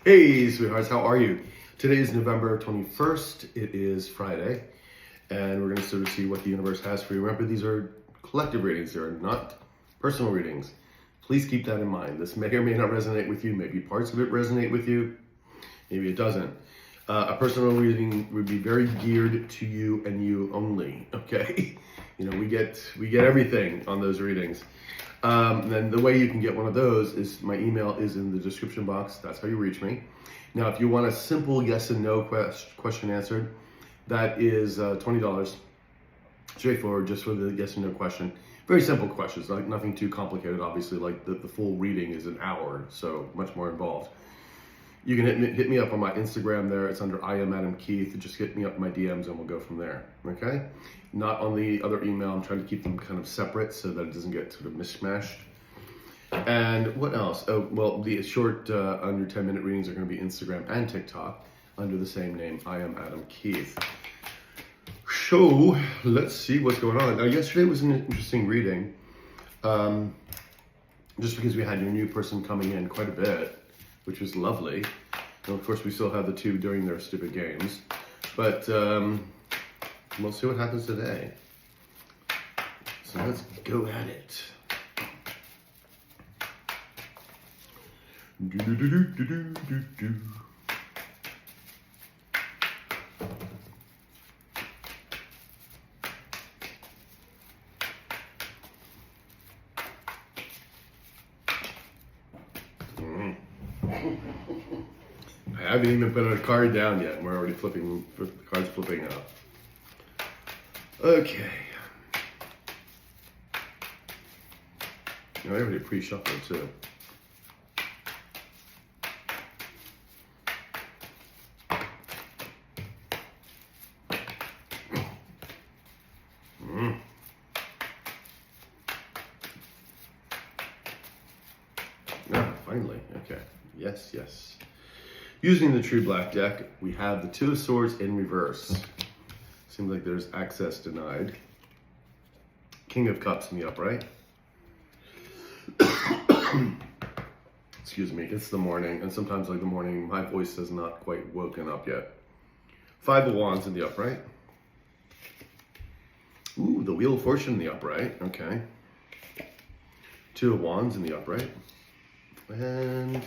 Hey, sweethearts, how are you? Today is November 21st. It is Friday, and we're going to sort of see what the universe has for you. Remember, these are collective readings, they're not personal readings. Please keep that in mind. This may or may not resonate with you. Maybe parts of it resonate with you, maybe it doesn't. A personal reading would be very geared to you and you only, okay? You know, we get everything on those readings. Then the way you can get one of those is my email is in the description box. That's how you reach me. Now, if you want a simple yes and no question answered, that is $20. Straightforward, just for the yes and no question. Very simple questions, like nothing too complicated. Obviously, like the full reading is an hour, so much more involved. You can hit me up on my Instagram there. It's under I am Adam Keith. Just hit me up in my DMs and we'll go from there. Okay? Not on the other email. I'm trying to keep them kind of separate so that it doesn't get sort of mishmashed. And what else? Oh, well, the short under 10-minute readings are going to be Instagram and TikTok under the same name. I am Adam Keith. So let's see what's going on. Now, yesterday was an interesting reading. Just because we had your new person coming in quite a bit, which was lovely. And of course, we still have the two doing their stupid games. But we'll see what happens today. So let's go at it. Do, do, do, do, do, do, do. I haven't even put a card down yet, and we're already flipping, the card's flipping out. Okay. I already pre-shuffled too. Finally, okay. Yes, yes. Using the True Black deck, we have the Two of Swords in reverse. Seems like there's access denied. King of Cups in the upright. Excuse me, it's the morning, and sometimes like the morning, my voice has not quite woken up yet. Five of Wands in the upright. Ooh, the Wheel of Fortune in the upright, okay. Two of Wands in the upright. And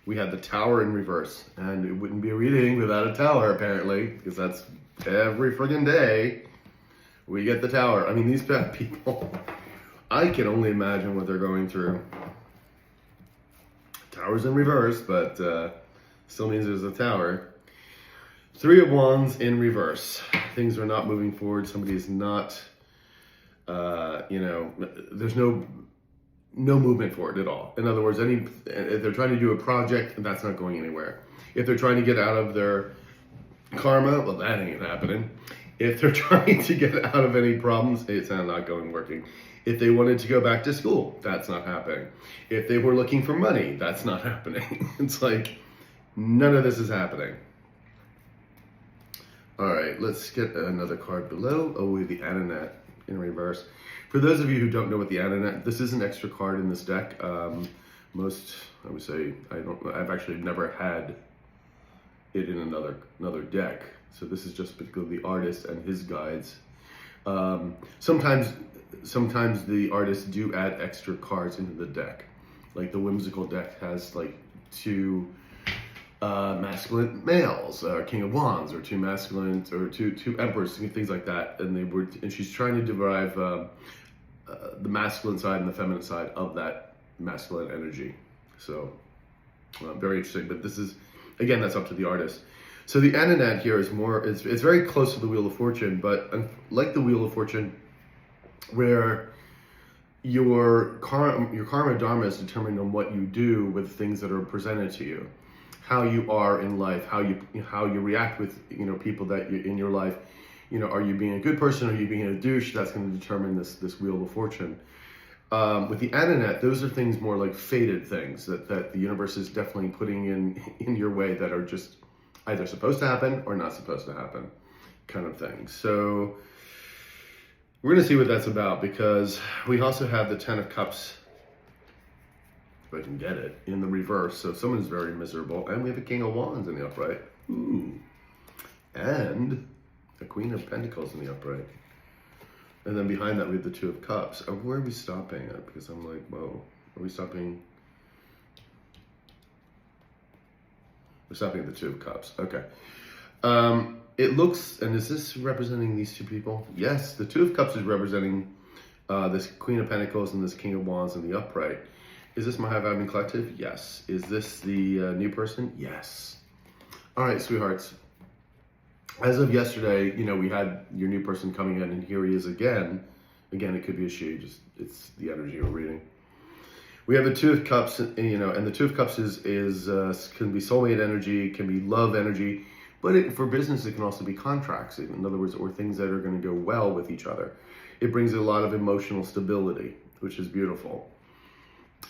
we had the Tower in reverse, and it wouldn't be a reading without a tower, apparently, because that's every friggin' day we get the Tower. I mean, these bad people, I can only imagine what they're going through. Tower's in reverse, but still means there's a Tower. Three of Wands in reverse. Things are not moving forward. Somebody is not, there's no movement for it at all. In other words, if they're trying to do a project, that's not going anywhere. If they're trying to get out of their karma, well, that ain't happening. If they're trying to get out of any problems, it's not working. If they wanted to go back to school, that's not happening. If they were looking for money, that's not happening. It's like, none of this is happening. All right, let's get another card below. Oh, we have the Ananet in reverse. For those of you who don't know what the Ananet, this is an extra card in this deck. I would say, I've actually never had it in another deck. So this is just particularly the artist and his guides. Sometimes the artists do add extra cards into the deck. Like the whimsical deck has like two masculine males, King of Wands, or two masculine, or two emperors, things like that. And she's trying to derive the masculine side and the feminine side of that masculine energy. So very interesting. But this is, again, that's up to the artist. So the Ananet here is it's very close to the Wheel of Fortune, but like the Wheel of Fortune, where your karma dharma is determined on what you do with things that are presented to you, how you are in life, how you react with people that you in your life. Are you being a good person? Are you being a douche? That's going to determine this Wheel of Fortune. With the Ananet, those are things more like fated things that the universe is definitely putting in your way that are just either supposed to happen or not supposed to happen, kind of thing. So we're going to see what that's about, because we also have the Ten of Cups if I can get it, in the reverse. So someone's very miserable. And we have a King of Wands in the upright. Ooh. And a Queen of Pentacles in the upright. And then behind that we have the Two of Cups. Where are we stopping at? Because I'm like, whoa, are we stopping? We're stopping at the Two of Cups. Okay. It looks, and is this representing these two people? Yes, the Two of Cups is representing this Queen of Pentacles and this King of Wands in the upright. Is this my high vibing collective? Yes. Is this the new person? Yes. All right, sweethearts. As of yesterday, you know, we had your new person coming in, and here he is again. Again, it could be a she, just it's the energy we're reading. We have the Two of Cups, and you know, and the Two of Cups is can be soulmate energy, can be love energy, but for business it can also be contracts. In other words, or things that are going to go well with each other. It brings a lot of emotional stability, which is beautiful.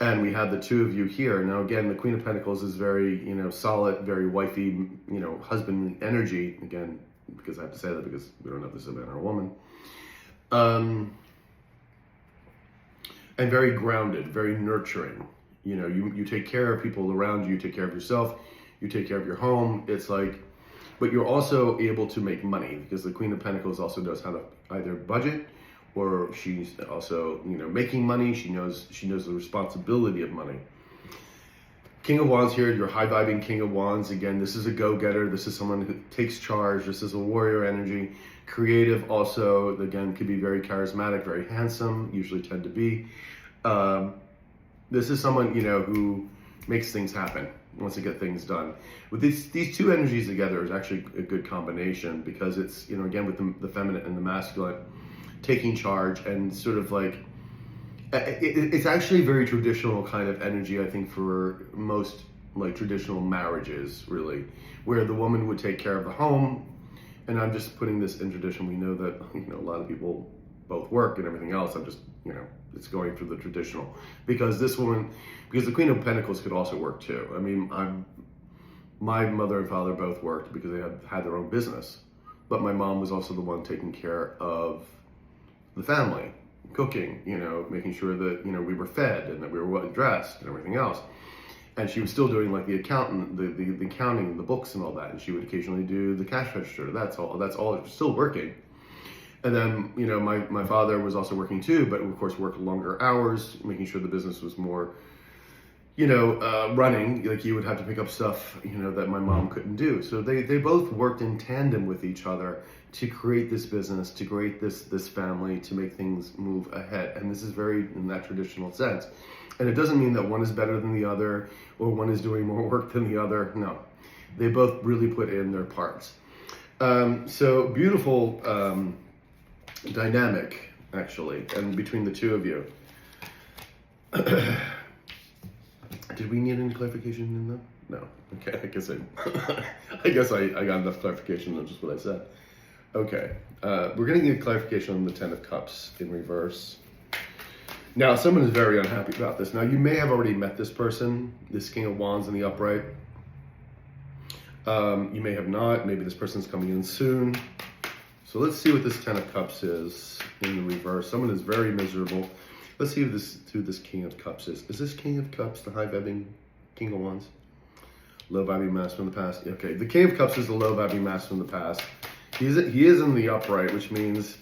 And we have the two of you here. Now, again, the Queen of Pentacles is very, you know, solid, very wifey, you know, husband energy. Again, because I have to say that because we don't know if this is a man or a woman. And very grounded, very nurturing. You know, you take care of people around you, you take care of yourself, you take care of your home. It's like, but you're also able to make money because the Queen of Pentacles also knows how to either budget, or she's also, you know, making money. She knows the responsibility of money. King of Wands here, your high vibing King of Wands. Again, this is a go-getter. This is someone who takes charge. This is a warrior energy. Creative also, again, could be very charismatic, very handsome, usually tend to be. This is someone, you know, who makes things happen, wants to get things done. With these two energies together is actually a good combination because it's, you know, again, with the feminine and the masculine, taking charge and sort of like, it's actually a very traditional kind of energy, I think, for most like traditional marriages, really, where the woman would take care of the home. And I'm just putting this in tradition. We know that, you know, a lot of people both work and everything else. I'm just, you know, it's going for the traditional because this woman, because the Queen of Pentacles could also work too. I mean, my mother and father both worked because they had their own business, but my mom was also the one taking care of the family, cooking, you know, making sure that, you know, we were fed and that we were well dressed and everything else. And she was still doing like the accountant, the accounting, the books and all that. And she would occasionally do the cash register. That's all, still working. And then, you know, my father was also working too, but of course worked longer hours, making sure the business was more, you know, running. Like he would have to pick up stuff, you know, that my mom couldn't do. So they both worked in tandem with each other to create this business, to create this family, to make things move ahead. And this is very in that traditional sense. And it doesn't mean that one is better than the other or one is doing more work than the other. No, they both really put in their parts. So beautiful dynamic, actually, and between the two of you. Did we need any clarification in that? No. Okay, I guess I got enough clarification on just what I said. Okay, we're going to get clarification on the Ten of Cups in reverse. Now, someone is very unhappy about this. Now, you may have already met this person, this King of Wands in the upright. You may have not. Maybe this person's coming in soon. So let's see what this Ten of Cups is in the reverse. Someone is very miserable. Let's see who this King of Cups is. Is this King of Cups the high-vibing King of Wands? Low-vibing master from the past. Okay, the King of Cups is the low-vibing master from the past. He is in the upright, which means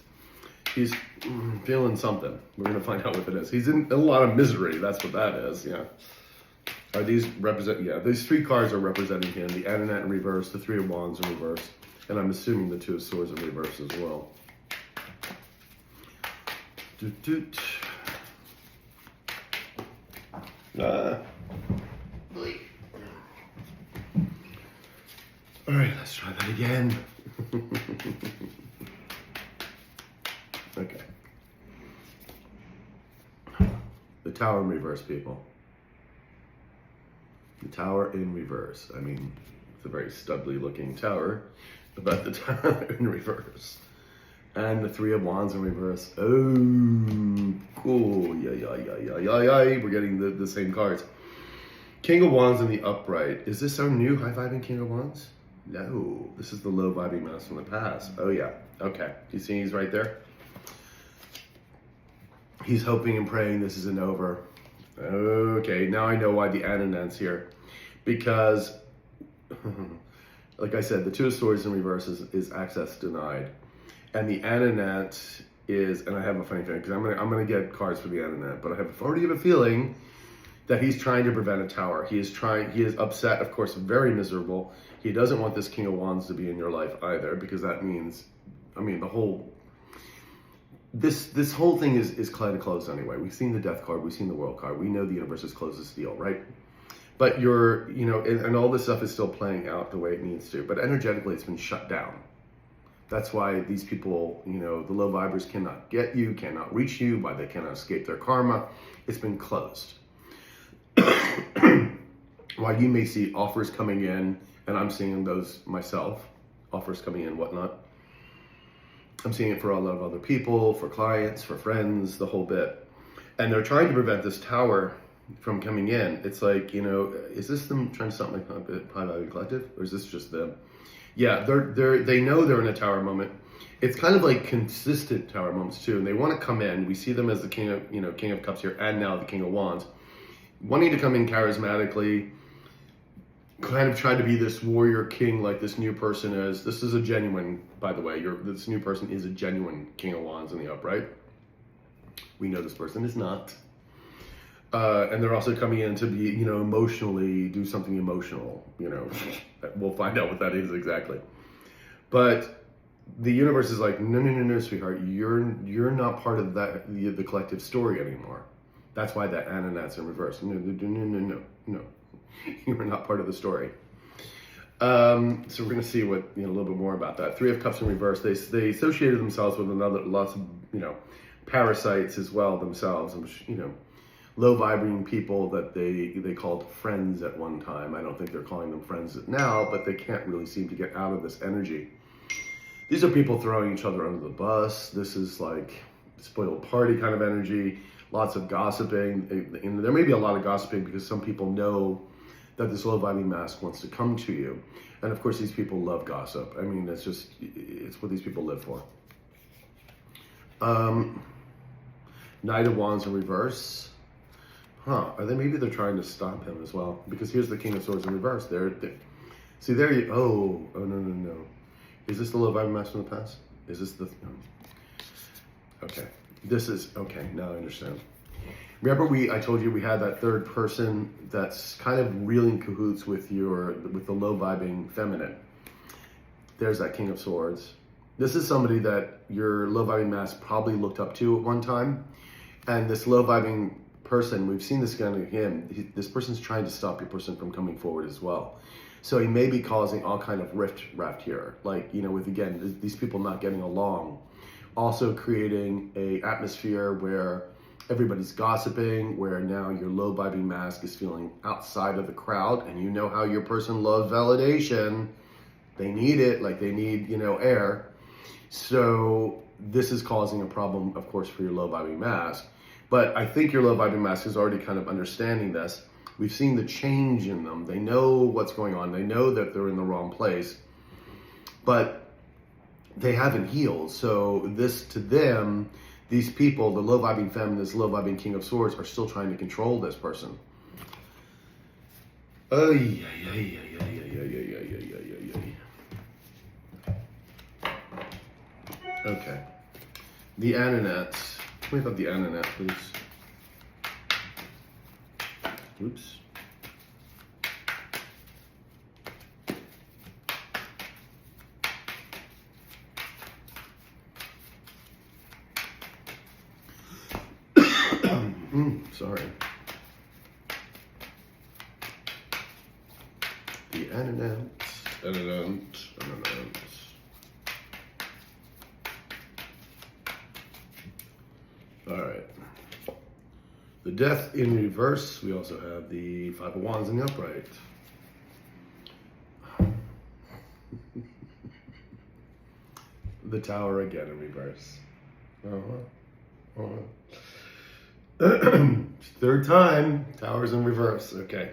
he's feeling something. We're going to find out what it is. He's in a lot of misery. That's what that is, yeah. Are these represent, yeah, these three cards are representing him. The Adenet in reverse, the Three of Wands in reverse, and I'm assuming the Two of Swords in reverse as well. All right, let's try that again. Okay. The Tower in reverse, people. The Tower in reverse. I mean, it's a very studly looking tower, but the Tower in reverse. And the Three of Wands in reverse. Oh, cool. Yeah. We're getting the same cards. King of Wands in the upright. Is this our new high-vibing King of Wands? No, this is the low-vibing master from the past. Oh, yeah. Okay. Do you see he's right there? He's hoping and praying this isn't over. Okay, now I know why the Ananet's here. Because, like I said, the Two of Swords in reverse is access denied. And the Ananet is, and I have a funny feeling, because I'm gonna get cards for the Ananet, but I already have a feeling that he's trying to prevent a tower. He is upset, of course, very miserable. He doesn't want this King of Wands to be in your life either, because that means, I mean, this whole thing is kind of closed anyway. We've seen the Death card, we've seen the World card. We know the universe has closed this deal, right? But and all this stuff is still playing out the way it needs to. But energetically, it's been shut down. That's why these people, the low vibers cannot get you, cannot reach you, why they cannot escape their karma. It's been closed. While you may see offers coming in, and I'm seeing those myself, offers coming in, whatnot. I'm seeing it for a lot of other people, for clients, for friends, the whole bit. And they're trying to prevent this tower from coming in. It's like, is this them trying to stop my High Value Collective? Or is this just them? Yeah, they know they're in a tower moment. It's kind of like consistent tower moments too. And they want to come in. We see them as the King of Cups here, and now the King of Wands. Wanting to come in charismatically, kind of try to be this warrior king like this new person is. This is a genuine, by the way, this new person is a genuine King of Wands in the upright. We know this person is not. And they're also coming in to be, emotionally, do something emotional, We'll find out what that is exactly. But the universe is like, no, sweetheart, you're not part of the collective story anymore. That's why that Ananet's in reverse. No. You're not part of the story. So we're going to see what a little bit more about that. Three of Cups in reverse. They associated themselves with lots of parasites as well themselves. Low vibrating people that they called friends at one time. I don't think they're calling them friends now, but they can't really seem to get out of this energy. These are people throwing each other under the bus. This is like spoiled party kind of energy. Lots of gossiping. And there may be a lot of gossiping because some people know that this low vibing mask wants to come to you. And of course, these people love gossip. I mean, it's what these people live for. Knight of Wands in reverse. Maybe they're trying to stop him as well. Because here's the King of Swords in reverse. See, there you, oh, no. Is this the low vibing mask from the past? Is this the, no. Okay. Okay, now I understand. Remember I told you we had that third person that's kind of reeling cahoots with the low vibing feminine. There's that King of Swords. This is somebody that your low vibing mask probably looked up to at one time. And this low vibing person, we've seen this guy with him, this person's trying to stop your person from coming forward as well. So he may be causing all kind of rift here. Like, with, again, these people not getting along. Also creating a atmosphere where everybody's gossiping, where now your low vibing mask is feeling outside of the crowd, and how your person loves validation. They need it, like they need, air. So this is causing a problem, of course, for your low vibing mask. But I think your low vibing mask is already kind of understanding this. We've seen the change in them. They know what's going on. They know that they're in the wrong place. But they haven't healed. So this, to them, these people, the low vibing feminist, low vibing King of Swords, are still trying to control this person. Okay. The Ananet. Tell me about the Ananet, please. Oops. Sorry. The Ananet. All right. The Death in reverse. We also have the Five of Wands in the upright. The Tower again in reverse. Third time, Tower's in reverse. Okay.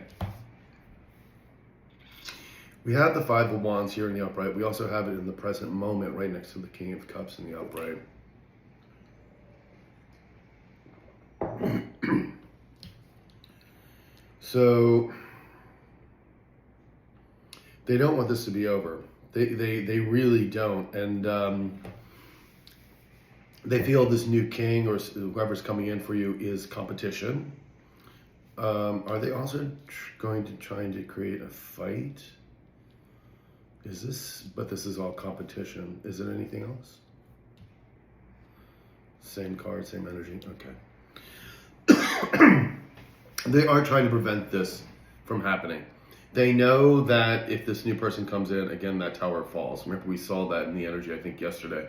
We have the Five of Wands here in the upright. We also have it in the present moment right next to the King of Cups in the upright. So they don't want this to be over. They really don't. And they feel this new king or whoever's coming in for you is competition. Are they also trying to create a fight? But this is all competition. Is it anything else? Same card, same energy, okay. They are trying to prevent this from happening. They know that if this new person comes in, again, that tower falls. Remember, we saw that in the energy, I think, yesterday.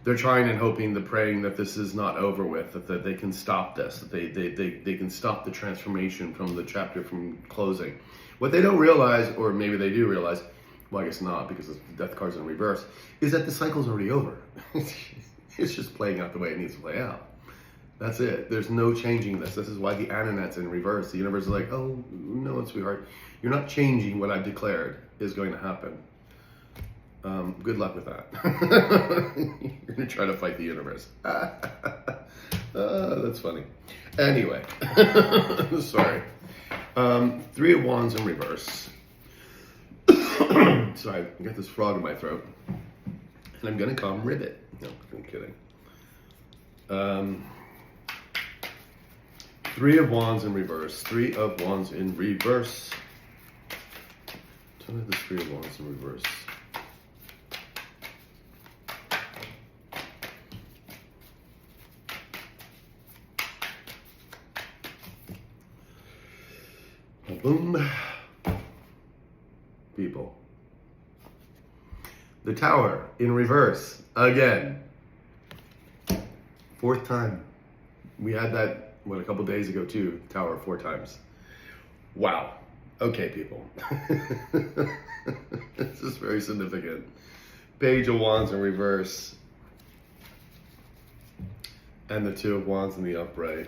They're trying and hoping, praying that this is not over with, that they can stop this, that they can stop the transformation from the chapter from closing. What they don't realize, or maybe they do realize, well, I guess not, because the death card's in reverse, is that the cycle's already over. It's just playing out the way it needs to play out. That's it. There's no changing this. This is why the Ananet's in reverse. The universe is like, oh, no, sweetheart. You're not changing what I've declared is going to happen. Good luck with that. You're going to try to fight the universe. That's funny. Anyway. Sorry. 3 of Wands in reverse. Sorry, I got this frog in my throat. And I'm going to call him Ribbit. No, I'm kidding. 3 of Wands in reverse. 3 of Wands in reverse. Tell me the 3 of Wands in reverse. Boom. People. The Tower in reverse again. 4th time. We had that, a couple days ago too. Tower 4 times. Wow. Okay, people. This is very significant. Page of Wands in reverse. And the 2 of Wands in the upright.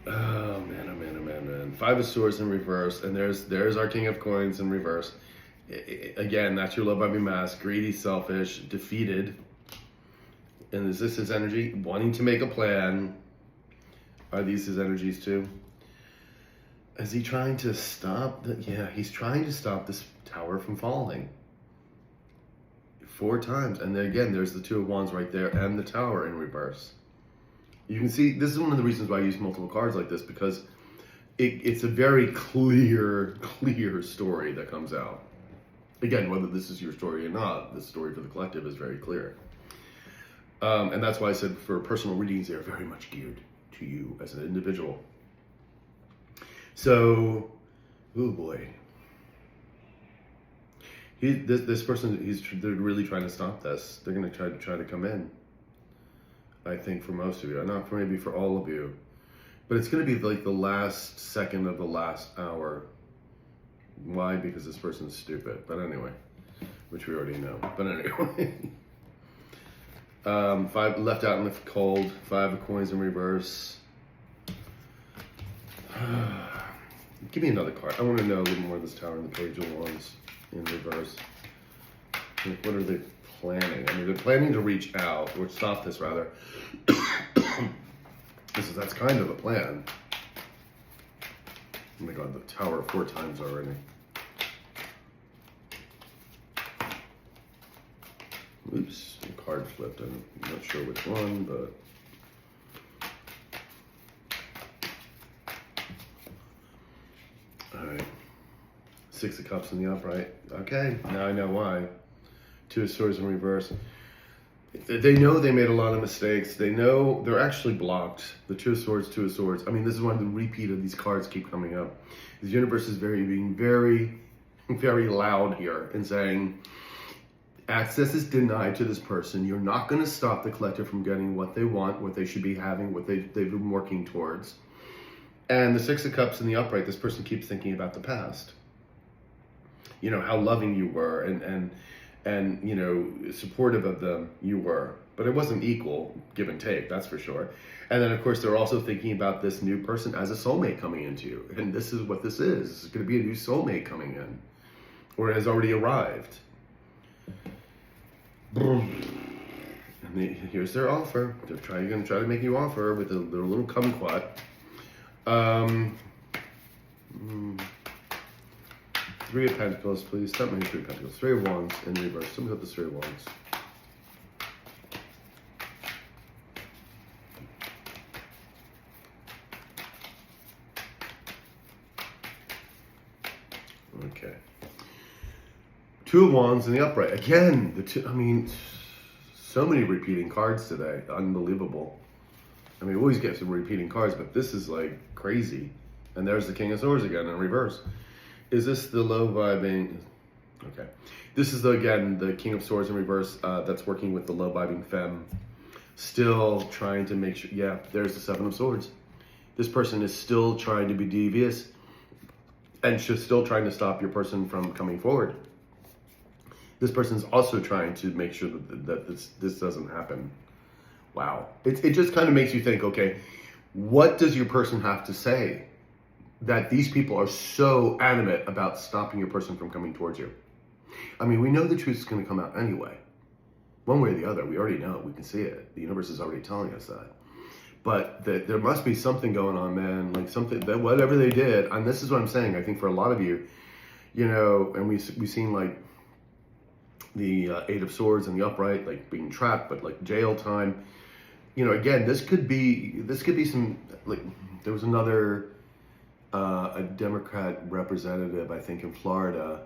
Oh man, oh man, oh man, man. 5 of Swords in reverse. And there's our King of Coins in reverse. Again, that's your love bombing mask. Greedy, selfish, defeated. And is this his energy? Wanting to make a plan. Are these his energies too? Is he trying to stop yeah, he's trying to stop this tower from falling. 4 times. And then again, there's the 2 of Wands right there and the Tower in reverse. You can see, this is one of the reasons why I use multiple cards like this, because it's a very clear story that comes out. Again, whether this is your story or not, the story for the collective is very clear. And that's why I said for personal readings, they're very much geared to you as an individual. So, oh boy. This person, they're really trying to stop this. They're going to try to come in. I think for most of you, not for maybe for all of you, but it's going to be like the last second of the last hour. Why? Because this person's stupid. But anyway, which we already know. But anyway, 5 left out in the cold. 5 of Coins in reverse. Give me another card. I want to know a little more of this Tower and the Page of Wands in reverse. Like, what are they planning? I mean, they're planning to reach out, or stop this rather. That's kind of the plan. Oh my God, the Tower 4 times already. Oops, the card flipped. I'm not sure which one, but all right. 6 of Cups in the upright. Okay, now I know why. 2 of Swords in reverse. They know they made a lot of mistakes. They know they're actually blocked. The 2 of Swords, 2 of Swords. I mean, this is why the repeat of these cards keep coming up. The universe is being very, very loud here and saying, access is denied to this person. You're not going to stop the collective from getting what they want, what they should be having, what they've been working towards. And the 6 of Cups in the upright, this person keeps thinking about the past. You know, how loving you were and you know, supportive of them you were. But it wasn't equal, give and take, that's for sure. And then, of course, they're also thinking about this new person as a soulmate coming into you. And this is what this is. It's going to be a new soulmate coming in. Or it has already arrived. And here's their offer. They're going to try to make you offer with their little kumquat. Three of Pentacles, please. Stop me Three of Pentacles. Three of Wands in reverse. Tell me about the Three of Wands. Okay. Two of Wands in the upright. Again, so many repeating cards today. Unbelievable. I mean, we always get some repeating cards, but this is like crazy. And there's the King of Swords again in reverse. Is this the low vibing? Okay. This is, again, the King of Swords in reverse that's working with the low vibing femme. Still trying to make sure, yeah, there's the Seven of Swords. This person is still trying to be devious and she's still trying to stop your person from coming forward. This person's also trying to make sure that this doesn't happen. Wow. It just kind of makes you think, okay, what does your person have to say that these people are so adamant about stopping your person from coming towards you? I mean, we know the truth is going to come out anyway. One way or the other, we already know. We can see it. The universe is already telling us that. But there must be something going on, man. Like something, that whatever they did, and this is what I'm saying, I think for a lot of you, and we've seen like the Eight of Swords and the upright, like being trapped, but like jail time. Again, this could be some, like, there was another, a Democrat representative, I think in Florida,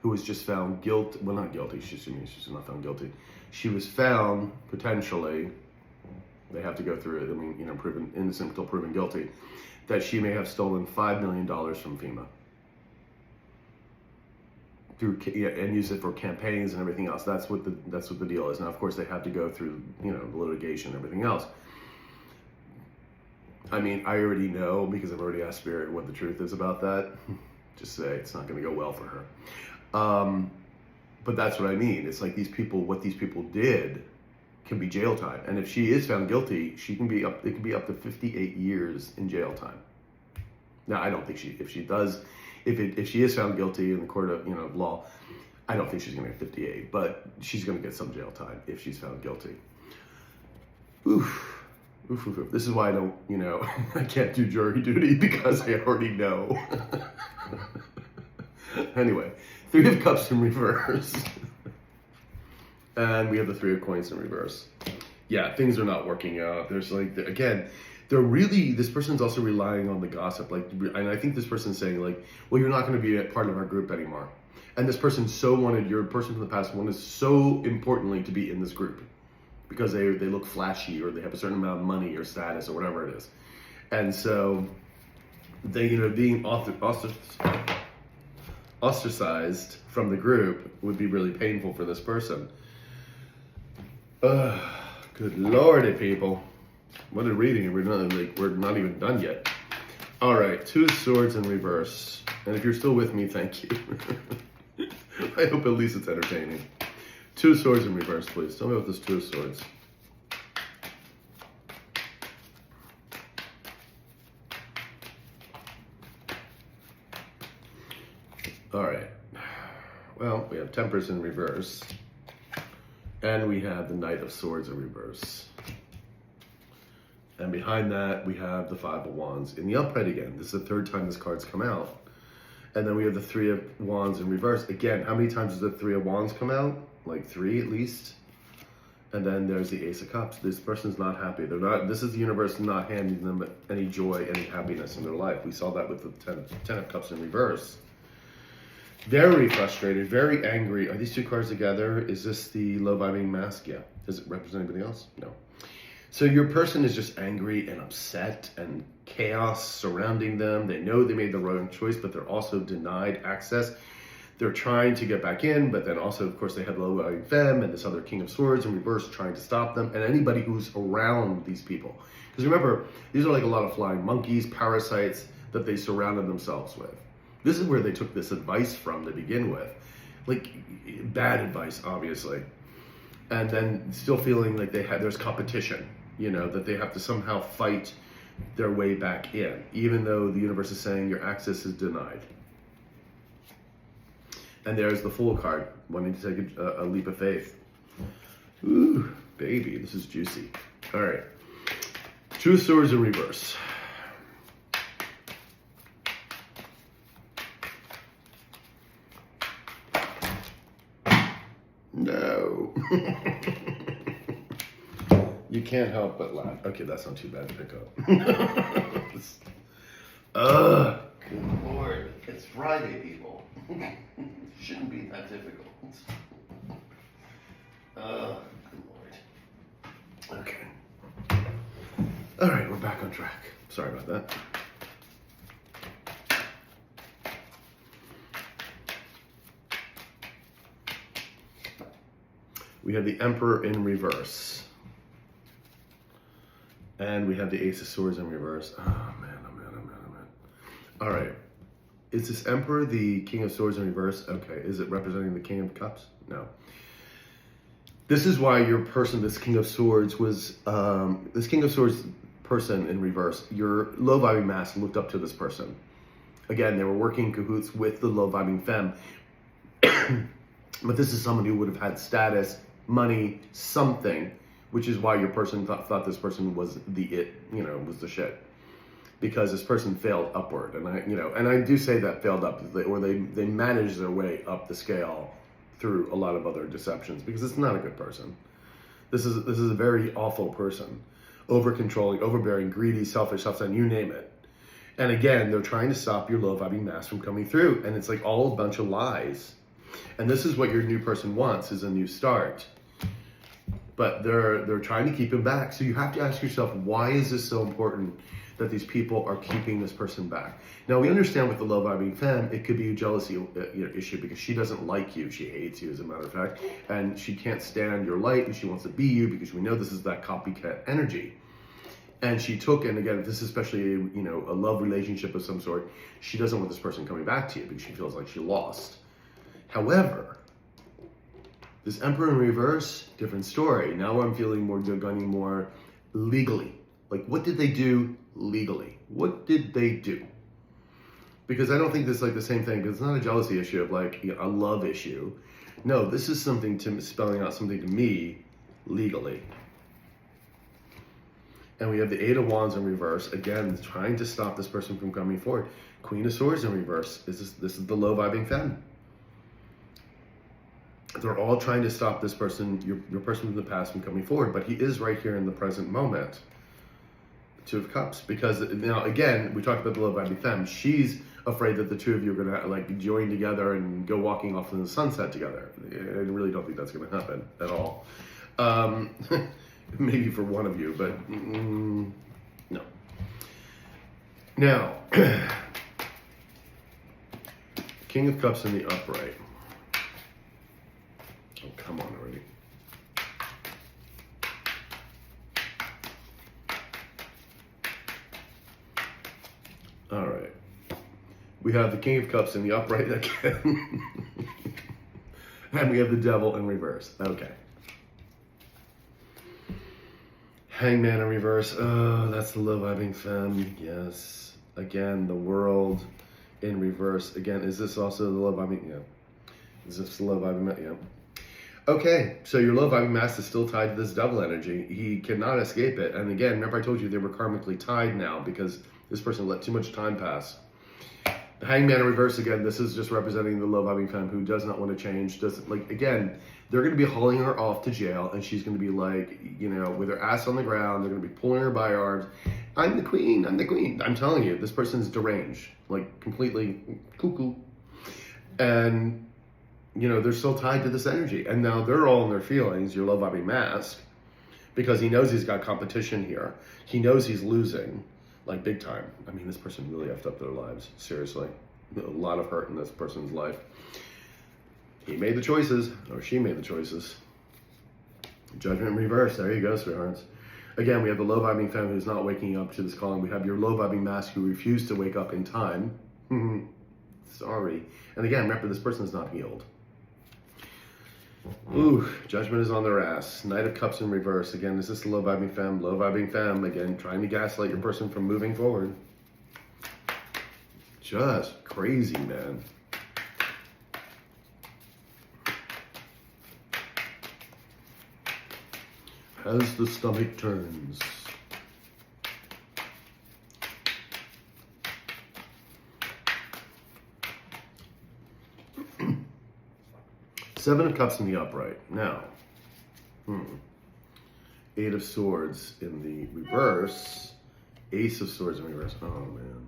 who was just found guilty. Well, not guilty. She's not found guilty. She was found potentially. They have to go through it. I mean, proven innocent until proven guilty. That she may have stolen $5 million from FEMA and use it for campaigns and everything else. That's what the deal is. Now, of course, they have to go through the litigation and everything else. I mean, I already know because I've already asked Spirit what the truth is about that. Just say it's not going to go well for her. But that's what I mean. It's like what these people did can be jail time. And if she is found guilty, it can be up to 58 years in jail time. Now, I don't think if she is found guilty in the court of law, I don't think she's going to get 58, but she's going to get some jail time if she's found guilty. Oof. Oof, oof, oof. This is why I don't, I can't do jury duty because I already know. Anyway, Three of Cups in reverse. And we have the Three of Coins in reverse. Yeah, things are not working out. There's this person's also relying on the gossip. And I think this person's saying well, you're not going to be a part of our group anymore. And this person your person from the past wanted so importantly to be in this group because they look flashy or they have a certain amount of money or status or whatever it is. And so they, being ostracized from the group would be really painful for this person. Good lordy, people. What a reading. We're not even done yet. All right, Two of Swords in reverse. And if you're still with me, thank you. I hope at least it's entertaining. Two of Swords in reverse, please. Tell me about this Two of Swords. All right. Well, we have Temperance in reverse. And we have the Knight of Swords in reverse. And behind that, we have the Five of Wands in the upright again. This is the third time this card's come out. And then we have the Three of Wands in reverse. Again, how many times does the Three of Wands come out? Like 3 at least. And then there's the Ace of Cups. This person's not happy. This is the universe not handing them any joy, any happiness in their life. We saw that with the Ten of Cups in reverse. Very frustrated, very angry. Are these two cards together? Is this the low vibing mask? Yeah. Does it represent anybody else? No. So your person is just angry and upset and chaos surrounding them. They know they made the wrong choice, but they're also denied access. They're trying to get back in, but then also, of course, they have low vibing femme and this other King of Swords in reverse trying to stop them and anybody who's around these people. Because remember, these are like a lot of flying monkeys, parasites that they surrounded themselves with. This is where they took this advice from to begin with. Like, bad advice, obviously. And then still feeling like there's competition, that they have to somehow fight their way back in, even though the universe is saying your access is denied. And there's the Fool card, wanting to take a leap of faith. Ooh, baby, this is juicy. All right. Two of Swords in reverse. No. You can't help but laugh. Okay, that's not too bad to pick up. Good Lord. It's Friday, people. Shouldn't be that difficult. Good Lord. Okay. All right, we're back on track. Sorry about that. We have the Emperor in reverse. And we have the Ace of Swords in reverse. Oh man, oh man, oh man, oh man. All right. Is this Emperor the King of Swords in reverse? Okay. Is it representing the King of Cups? No. This is why your person, this King of Swords, was, this King of Swords person in reverse, your low vibing mask looked up to this person. Again, they were working in cahoots with the low vibing femme. But this is someone who would have had status, money, something, which is why your person thought this person was was the shit. Because this person failed upward. And I do say that failed up, or they managed their way up the scale through a lot of other deceptions, because it's not a good person. This is a very awful person. Over-controlling, overbearing, greedy, selfish, self-centered, you name it. And again, they're trying to stop your low vibing mask from coming through. And it's like all a bunch of lies. And this is what your new person wants, is a new start. But they're trying to keep him back. So you have to ask yourself, why is this so important that these people are keeping this person back? Now, we understand with the low vibing femme, it could be a jealousy issue, because she doesn't like you. She hates you, as a matter of fact. And she can't stand your light, and she wants to be you, because we know this is that copycat energy. And she took, and again, if this is especially a love relationship of some sort, she doesn't want this person coming back to you because she feels like she lost. However, this Emperor in reverse, different story. Now I'm feeling more, they're gunning more legally. Like, what did they do legally? What did they do? Because I don't think this is like the same thing, because it's not a jealousy issue of like a love issue. No, this is something spelling out something to me legally. And we have the Eight of Wands in reverse, again, trying to stop this person from coming forward. Queen of Swords in reverse. This is the low vibing femme. They're all trying to stop this person, your person from the past, from coming forward, but he is right here in the present moment. Two of Cups, because now again, we talked about the low vibing femme. She's afraid that the two of you are going to like be joined together and go walking off in the sunset together. I really don't think that's going to happen at all. Maybe for one of you, but no. Now, King of Cups in the upright. Oh, come on already. All right. We have the King of Cups in the upright again. And we have the Devil in reverse. Okay. Hangman in reverse. Oh, that's the low vibing femme. Yes. Again, the World in reverse. Again, is this also the low vibing? Yeah. Is this the low vibing? Yeah. Okay, so your low vibing mask is still tied to this Devil energy. He cannot escape it. And again, remember I told you they were karmically tied now because this person let too much time pass. The Hangman in reverse, again, this is just representing the low vibing femme who does not want to change. Doesn't, like, again, they're going to be hauling her off to jail, and she's going to be like, with her ass on the ground. They're going to be pulling her by her arms. I'm the queen, I'm the queen. I'm telling you, this person's deranged, like completely cuckoo. And they're still tied to this energy. And now they're all in their feelings, your low vibing mask, because he knows he's got competition here. He knows he's losing, like big time. I mean, this person really effed up their lives, seriously. A lot of hurt in this person's life. He made the choices, or she made the choices. Judgment in reverse, there you go, sweethearts. Again, we have the low vibing femme who's not waking up to this calling. We have your low vibing mask who refused to wake up in time. Sorry. And again, remember, this person is not healed. Ooh, Judgment is on their ass. Knight of Cups in reverse. Again, this is the low vibing femme. Low vibing femme, again, trying to gaslight your person from moving forward. Just crazy, man. As the stomach turns. Seven of Cups in the upright. Now, Eight of Swords in the reverse. Ace of Swords in reverse. Oh, man.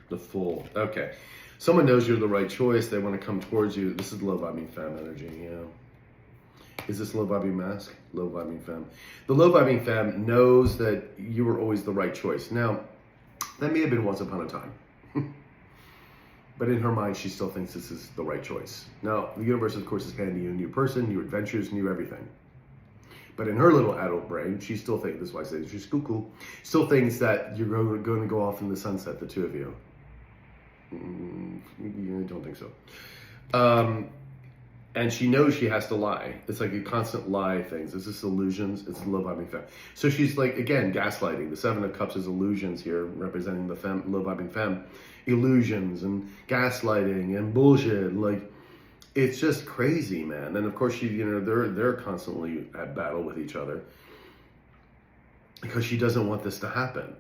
The Fool. Okay. Someone knows you're the right choice. They want to come towards you. This is low vibing femme energy, yeah. Is this low vibing mask? Low vibing femme. The low vibing femme knows that you were always the right choice. Now, that may have been once upon a time. But in her mind, she still thinks this is the right choice. Now, the universe, of course, is handing you a new person, new adventures, new everything. But in her little adult brain, she still thinks, this is why I say she's cuckoo, still thinks that you're going to go off in the sunset, the two of you. I don't think so. And she knows she has to lie. It's like a constant lie things. It's just illusions. It's low vibing femme. So she's like, again, gaslighting. The Seven of Cups is illusions here, representing the low vibing femme. Illusions and gaslighting and bullshit. Like, it's just crazy, man. And of course, they're constantly at battle with each other because she doesn't want this to happen.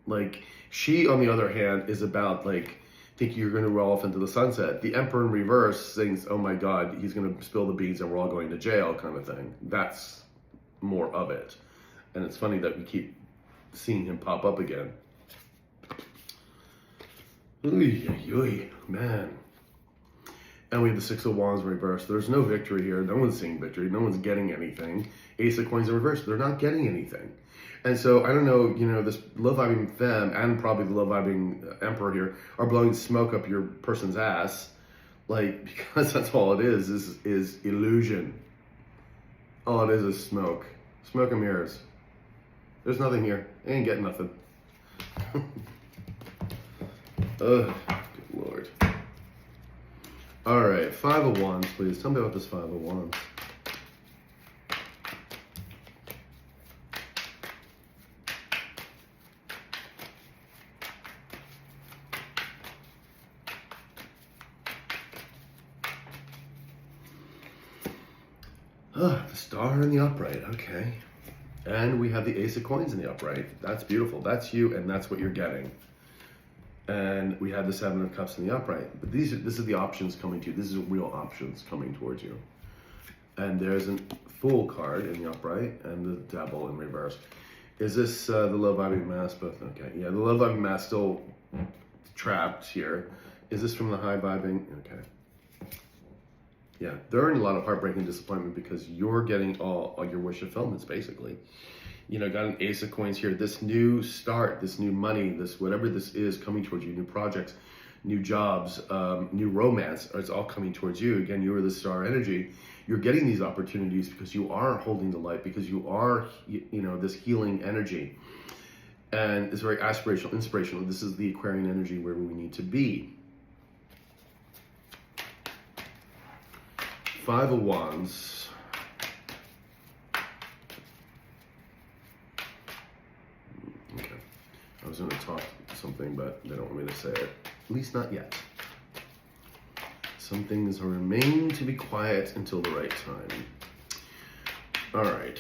Like, she, on the other hand, is about like, think you're going to roll off into the sunset. The Emperor in reverse thinks, oh my God, he's going to spill the beans and we're all going to jail, kind of thing. That's more of it. And it's funny that we keep seeing him pop up again. Oy, man. And we have the Six of Wands in reverse. There's no victory here. No one's seeing victory. No one's getting anything. Ace of Coins in reverse. They're not getting anything. And so, I don't know, this low vibing femme and probably the low vibing emperor here are blowing smoke up your person's ass. Like, because that's all it is illusion. All it is smoke. Smoke and mirrors. There's nothing here. They ain't getting nothing. Ugh, good Lord. All right, Five of Wands, please. Tell me about this Five of Wands. The Star in the upright, okay. And we have the Ace of Coins in the upright. That's beautiful. That's you, and that's what you're getting. And we have the Seven of Cups in the upright. But this is the options coming to you. This is real options coming towards you. And there's a Fool card in the upright and the Devil in reverse. Is this the low vibing mask? Both okay. Yeah, the low vibing mask still trapped here. Is this from the high vibing? Okay. Yeah, they're in a lot of heartbreak and disappointment because you're getting all your wish fulfillments, basically. Got an Ace of Coins here. This new start, this new money, this whatever this is coming towards you, new projects, new jobs, new romance, it's all coming towards you. Again, you are the star energy. You're getting these opportunities because you are holding the light, because you are, this healing energy. And it's very aspirational, inspirational. This is the Aquarian energy where we need to be. Five of Wands. Okay. I was going to talk something, but they don't want me to say it. At least not yet. Some things remain to be quiet until the right time. All right.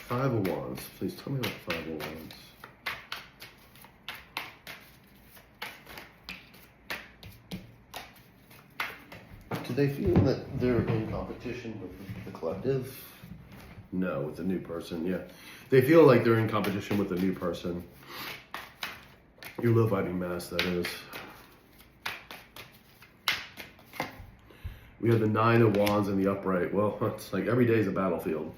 Five of Wands. Please tell me about Five of Wands. Do they feel that they're in competition with the collective? No, with the new person, yeah. They feel like they're in competition with the new person. Your low vibing mask, that is. We have the Nine of Wands in the upright. Well, it's like every day is a battlefield.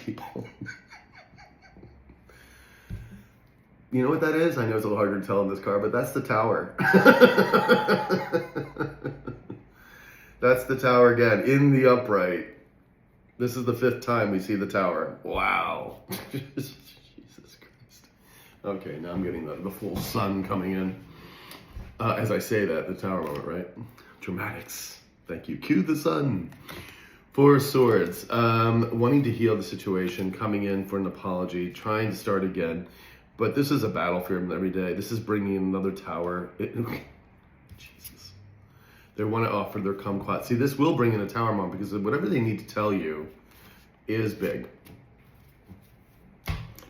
People. You know what that is? I know it's a little harder to tell in this card, but that's the Tower. That's the Tower again, in the upright. This is the 5th time we see the Tower. Wow. Jesus Christ. Okay, now I'm getting the full sun coming in. As I say that, the Tower moment, right? Dramatics. Thank you. Cue the sun. Four of Swords. Wanting to heal the situation, coming in for an apology, trying to start again. But this is a battle for him every day. This is bringing in another Tower. Jesus. They want to offer their kumquat. See, this will bring in a Tower moment because whatever they need to tell you is big.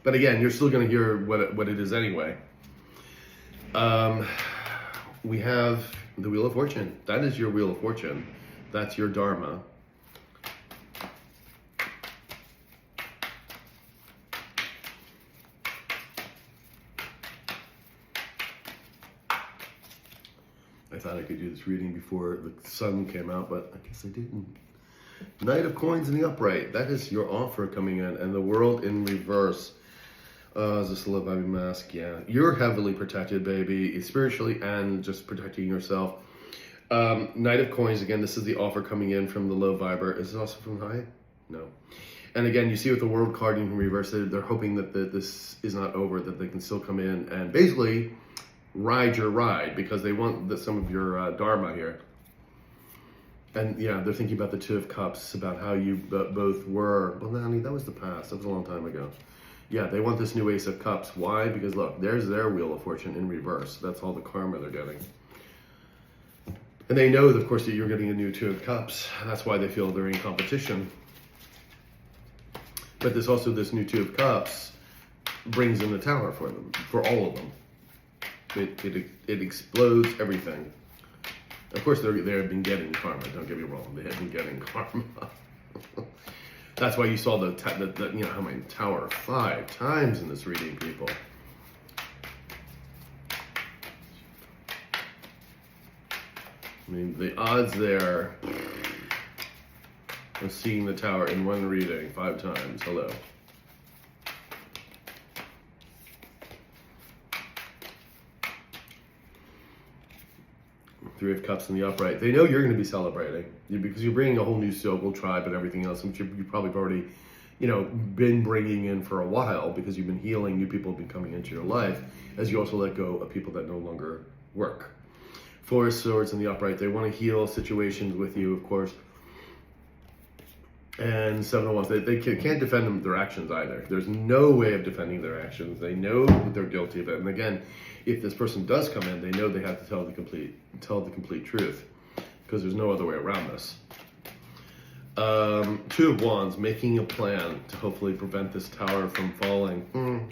But again, you're still going to hear what it is anyway. We have the Wheel of Fortune. That is your Wheel of Fortune. That's your Dharma. I thought I could do this reading before the sun came out, but I guess I didn't. Knight of Coins in the upright. That is your offer coming in. And the World in reverse. Is this a love vibing mask? Yeah. You're heavily protected, baby. Spiritually and just protecting yourself. Knight of Coins, again, this is the offer coming in from the low viber. Is it also from high? No. And again, you see with the World card in reverse, they're hoping that this is not over, that they can still come in and basically ride your ride, because they want some of your dharma here. And yeah, they're thinking about the Two of Cups, about how you both were. Well, honey, that was the past. That was a long time ago. Yeah, they want this new Ace of Cups. Why? Because look, there's their Wheel of Fortune in reverse. That's all the karma they're getting. And they know, of course, that you're getting a new Two of Cups. That's why they feel they're in competition. But there's also this new Two of Cups brings in the Tower for them, for all of them. It explodes everything. Of course, they have been getting karma. Don't get me wrong; they have been getting karma. That's why you saw the you know how many Tower 5 times in this reading, people. I mean, the odds there of seeing the Tower in one reading 5 times. Hello. Three of Cups in the upright. They know you're going to be celebrating because you're bringing a whole new circle, tribe, and everything else, which you probably have already, you know, been bringing in for a while because you've been healing. New people have been coming into your life as you also let go of people that no longer work. Four of Swords in the upright. They want to heal situations with you, of course. And Seven of Wands. They can't defend their actions either. There's no way of defending their actions. They know that they're guilty of it. And again, if this person does come in, they know they have to tell the complete truth, because there's no other way around this. Two of Wands, making a plan to hopefully prevent this Tower from falling.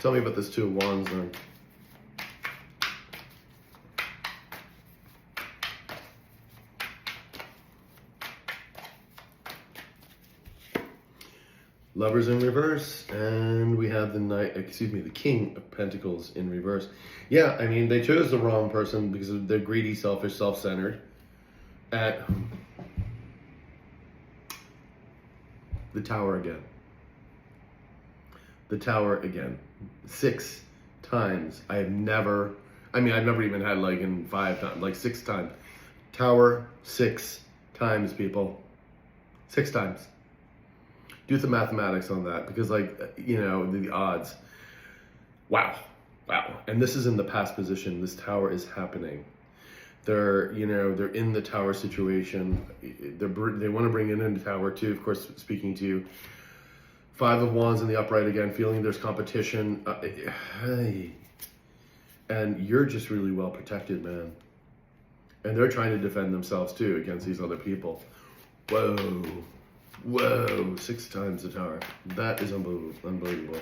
Tell me about this Two of Wands then. Lovers in reverse, and we have the King of Pentacles in reverse. Yeah, I mean, they chose the wrong person because they're greedy, selfish, self-centered. At the Tower again. The Tower again. 6 times. I've never even had like in 5 times, like 6 times. Tower 6 times, people. 6 times. Do the mathematics on that, because the odds. Wow. And this is in the past position. This Tower is happening. They're in the Tower situation. They want to bring in the Tower too, of course, speaking to you. 5 of Wands in the upright again, feeling there's competition. And you're just really well protected, man. And they're trying to defend themselves too against these other people. Whoa, 6 times the Tower. That is unbelievable.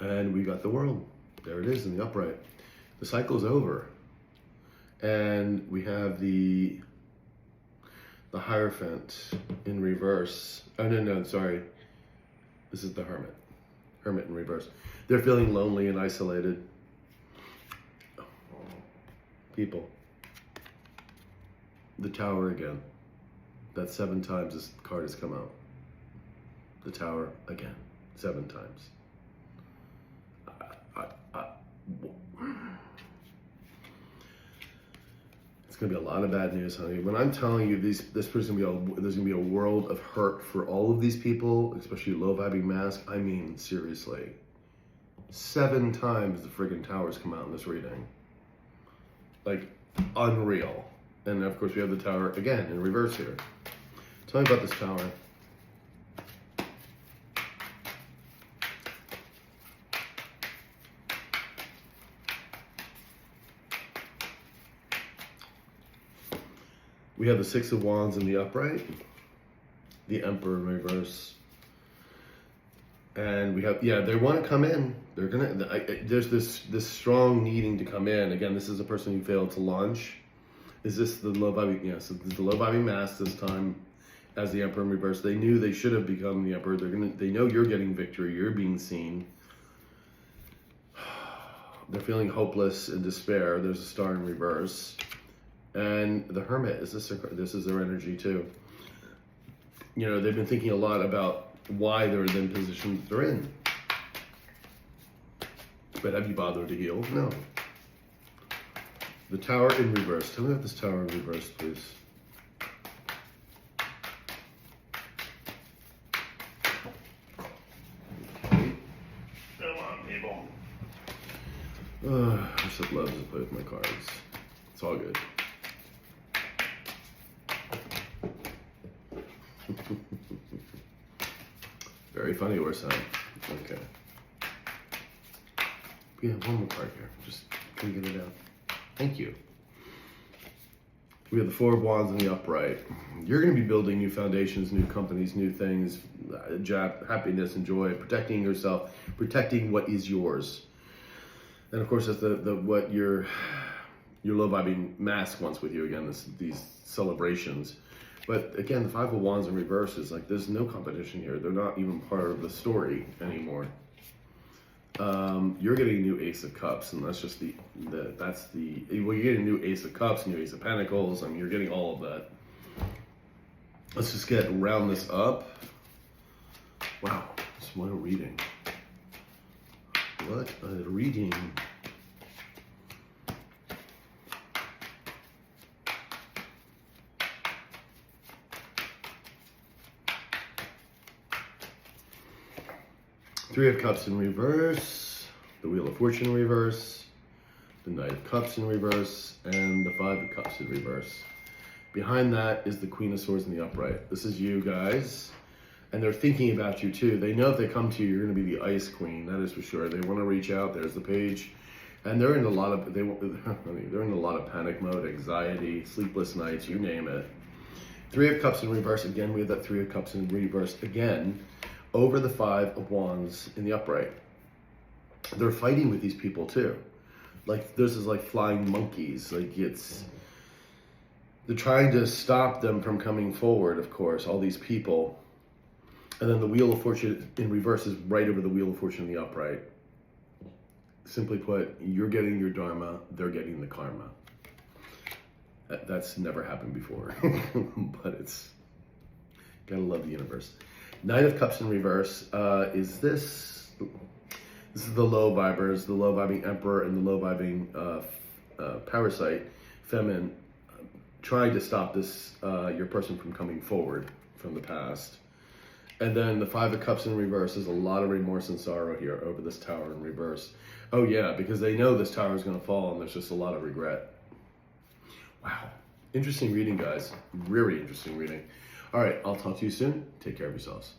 And we got the World. There it is in the upright. The cycle's over. And we have the Hierophant in reverse. Oh, no, sorry. This is the Hermit. Hermit in reverse. They're feeling lonely and isolated. People. The Tower again. That's 7 times this card has come out. The Tower again. 7 times. It's gonna be a lot of bad news, honey. When I'm telling you this person's there's gonna be a world of hurt for all of these people, especially low vibing mask. I mean, seriously. 7 times the friggin' Towers come out in this reading. Like, unreal. And of course we have the Tower again in reverse here. Tell me about this Tower. We have the 6 of Wands in the upright. the Emperor in reverse. And we have, yeah, they want to come in. They're gonna. There's this strong needing to come in. Again, this is a person who failed to launch. Is this the low vibing? Yes, this is the low vibing mass this time, as the Emperor in reverse. They knew they should have become the Emperor. They know you're getting victory. You're being seen. They're feeling hopeless and despair. There's a Star in reverse, and the Hermit. This is their energy too. You know, they've been thinking a lot about why they're in the position that they're in. But have you bothered to heal? No. The Tower in reverse. Tell me about this Tower in reverse, please. Okay. Come on, people. I just love to play with my cards. It's all good. Very funny, we're saying. Okay. We have one more card here. Just can we get it out? Thank you. We have the Four of Wands in the upright. You're going to be building new foundations, new companies, new things, happiness and joy, protecting yourself, protecting what is yours. And of course, that's what your low vibing mask wants with you. Again, these celebrations. But again, the Five of Wands in reverse is like, there's no competition here. They're not even part of the story anymore. You're getting a new Ace of Cups, and that's just well, you're getting a new Ace of Cups, new Ace of Pentacles. I mean, you're getting all of that. Let's just round this up. Wow, what a reading. What a reading. Three of Cups in reverse, the Wheel of Fortune in reverse, the Knight of Cups in reverse, and the Five of Cups in reverse. Behind that is the Queen of Swords in the upright. This is you guys, and they're thinking about you too. They know if they come to you, you're going to be the Ice Queen. That is for sure. They want to reach out. There's the page, and they're in a lot of they're in a lot of panic mode, anxiety, sleepless nights, you name it. Three of Cups in reverse again. We have that Three of Cups in reverse again. Over the Five of Wands in the upright. They're fighting with these people too. Like, this is like flying monkeys. Like, they're trying to stop them from coming forward, of course, all these people. And then the Wheel of Fortune in reverse is right over the Wheel of Fortune in the upright. Simply put, you're getting your dharma, they're getting the karma. That's never happened before, but gotta love the universe. Knight of Cups in reverse is this is the low vibers, the low vibing Emperor and the low vibing parasite, feminine, trying to stop your person from coming forward from the past. And then the Five of Cups in reverse is a lot of remorse and sorrow here over this Tower in reverse. Oh yeah, because they know this tower is going to fall and there's just a lot of regret. Wow. Interesting reading, guys. Very interesting reading. All right, I'll talk to you soon. Take care of yourselves.